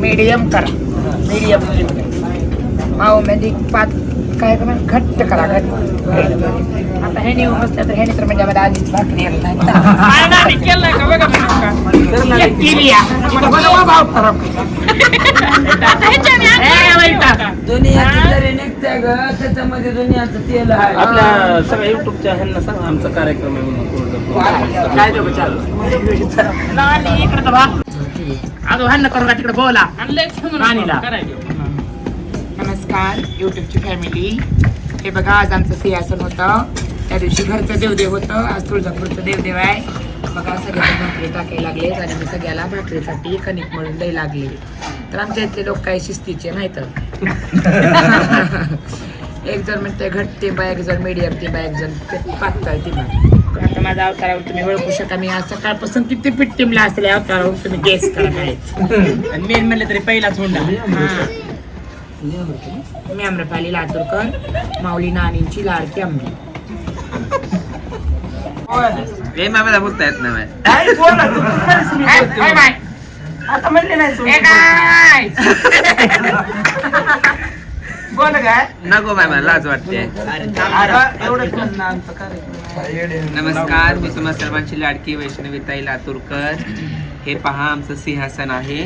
Medium करा. Medium माव मध्ये पाच काय करा घट्ट करा घट्ट. आता हे नेऊन बसल्या तर हे तर म्हणजे मला आधीच भाकरी येत नाही. त्याच्यामध्ये दुनियाचं तेल आहे. आपल्या सगळ्या युट्यूबच्या ह्यांना सांगा आमचा कार्यक्रम आहे इकडे तर अगं भांडण करू का तिकडे बोला. नमस्कार युट्यूबची फॅमिली. हे बघा आज आमचं सिंहासन होतं. त्या दिवशी घरचं देवदेव होतं. आज तुळजापूरचं देवदेव आहे. बघा सगळ्यांना भाकरी टाकायला लागले आणि मी सगळ्याला भाकरीसाठी कणिक मळून द्यायला लागले. तर आमच्या इथले लोक काही शिस्तीचे माहित. एक जण म्हणते घट टिंबा, एक जण मीडियम टिंबा, एक जण पातळ टिंबा. आता माझ्या अवतारावर तुम्ही ओळखू शका. मी आज सकाळपासून किती पीठ टिमला असले अवतारावर तुम्ही गेस करा काय. आणि मेन म्हणलं तरी पहिलाच हुंडा. मी आम्रपाली लातूरकर, माऊली नानींची लाडकी आंबी. मामाला बोलता येत नाही. आता म्हणले नाही बोल काय नको बाय मला लाज वाटते. नमस्कार, मी तुम्हा सर्वांची लाडकी वैष्णवीताई लातूरकर. हे पहा आमचं सिंहासन आहे.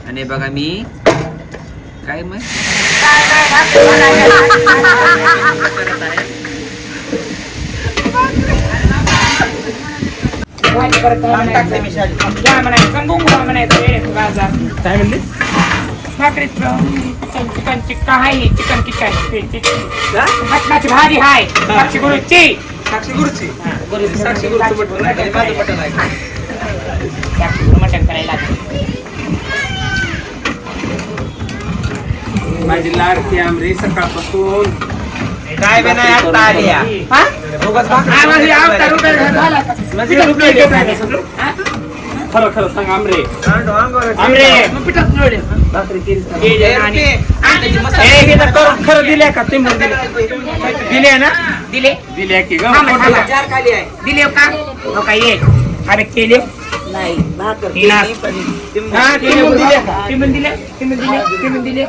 आणि बघा मी काय मग काय म्हणले भाकरीत चिकन टिक्का आहे. चिकन टिक्का मटणाची भाजी आहे. साक्षी गुरुची मटण करायला माझी लाडकी आमरी सकाळपासून काय नाही आता आली खरं खरं सांग आमरे. खरं दिल्या का ते दिले ना दिले दिल्या की दिले का काय ये अरे केले नाही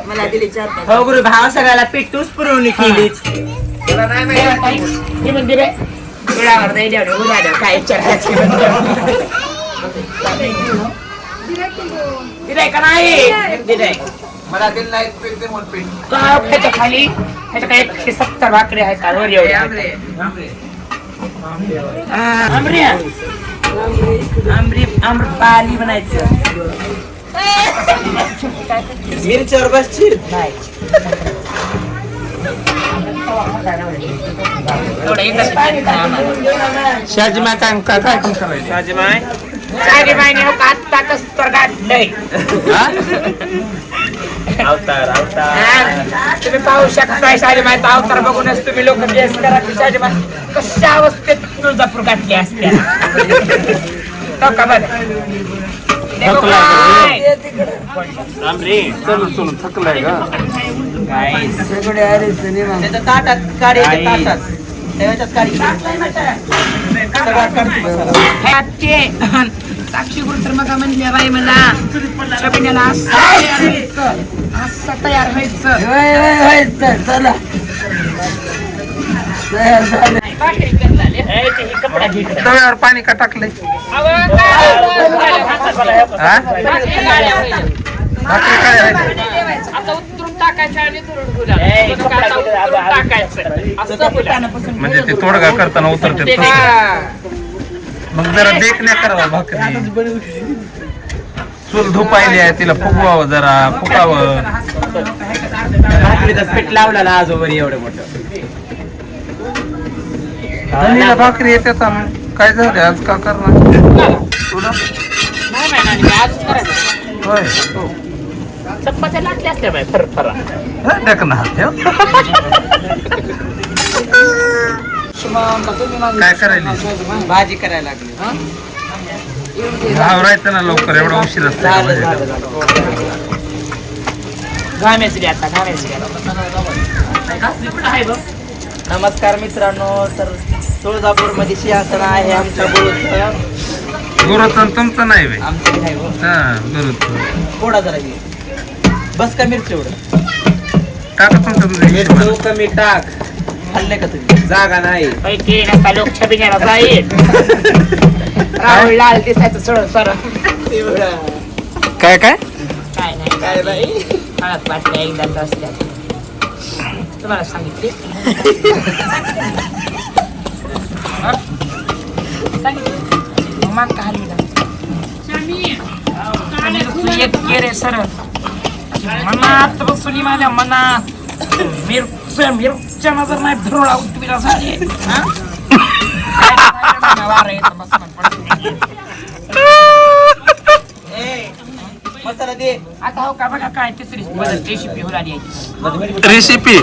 मला दिले 4 हो गुरु भाव सगळ्याला पिठूच पुरवणी केलीच. काय दिलाय का नाही दिलाय मला दिलं नाही ह्याच्या खाली ह्याच्या काही 170 भाकरी आहेत का वर एवढे आम्रपाली बनायचं. मिरच्यावर बस चिर नाही शाजीमाय काय काय करायचं शाजीमाय शाजीमायने आत्ता कसं गाठलंय. अवतार तुम्ही पाहू शकता शाजीमायचा अवतार बघूनच तुम्ही लोक गेस करा की शाजीमाय कशा अवस्थेत तुळजापूर गाठली असते. का बरं चलून थकलाय का ताटात काढी ताटात साक्षी गुरु तर मग म्हणले बाई मला छबिन्याला असं तयार व्हायचं. चला तव्यावर पाणी का टाकलंय. म्हणजे ते तोडगा करताना उतरते. मग जरा देखण्या करावा भाकरी. चूल धुपायली आहे तिला फुगवावं जरा फुकावं. भाकरीचा पीठ लावला आजोबर एवढं मोठं. धनीला भाकरी येते काय झालं आज का करणार तुला होय चप्पाच्या लाटल्या असल्या बाई फरफरा काय करायला भाजी करायला लागली. आवरायचं ना लवकर एवढा उशीर असतो. घाम्याची आता नमस्कार मित्रांनो. तर तुळजापूर मध्ये सिंहासन आहे आमच्या गुरुचं. गुरुचं तुमचं नाही आमचं आहे गुरुचं थोडा जरा बस का मिरची एवढं टाका तुमचं तुझं हिशोबानं. मिरची कमी टाक खाल्ले का तुम्ही जागा नाही पैकी नसता लोक छबी घ्यायला जाईल राहुल लाल दिसायचं सर काय काय काय नाही काय बाई हळद वाटल्या एकदाच असतात तुम्हाला सांगितले हा? सांगितले मग का हलवी एक गेरे सरळ मनात बसुनी माझ्या मनात मिरच्या नजर नाही धुरळा उठविला झाली हा? वारं येतं बस म्हणून. मसाला दे आता हो का बघा काय तिसरी रेसिपी होणार याची रेसिपी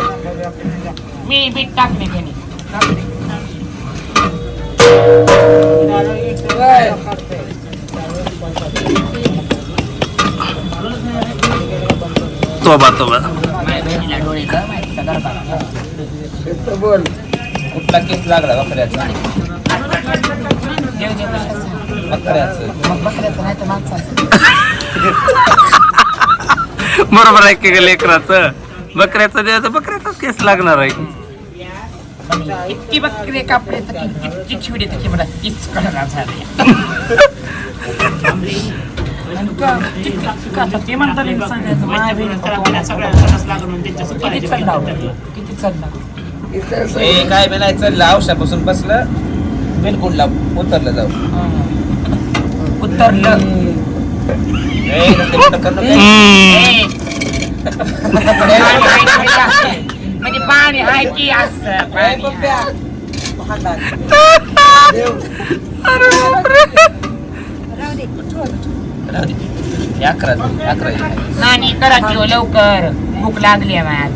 मी बीट टाकले त्याने तोबा माझ्या डोळे का माहिती का गरबा कुठला केस लागला बकऱ्याचा देव देव कशाचं? बकऱ्याचं मग बकऱ्याचं नाही तर माणसाचं बरोबर आहे की ग लेकराचं बकऱ्याचं द्यायचं बकऱ्याचाच केस लागणार आहे इतकी बकरे कापले तर किती छिवडे तर मला तीच कळणार झाले ते म्हणतात किती चढला किती चढला ए काय म्हणायचं लावशापासून बसलं बिलकुल लाव उतरलं जाऊ उतरलं ए, नंतर मोठं करू नका. म्हणजे पाणी आहे की असं ए, पाणी पप्प्या. आहे. राहू दे. 11 नानी करा की हो लवकर भूक लागली आहे मला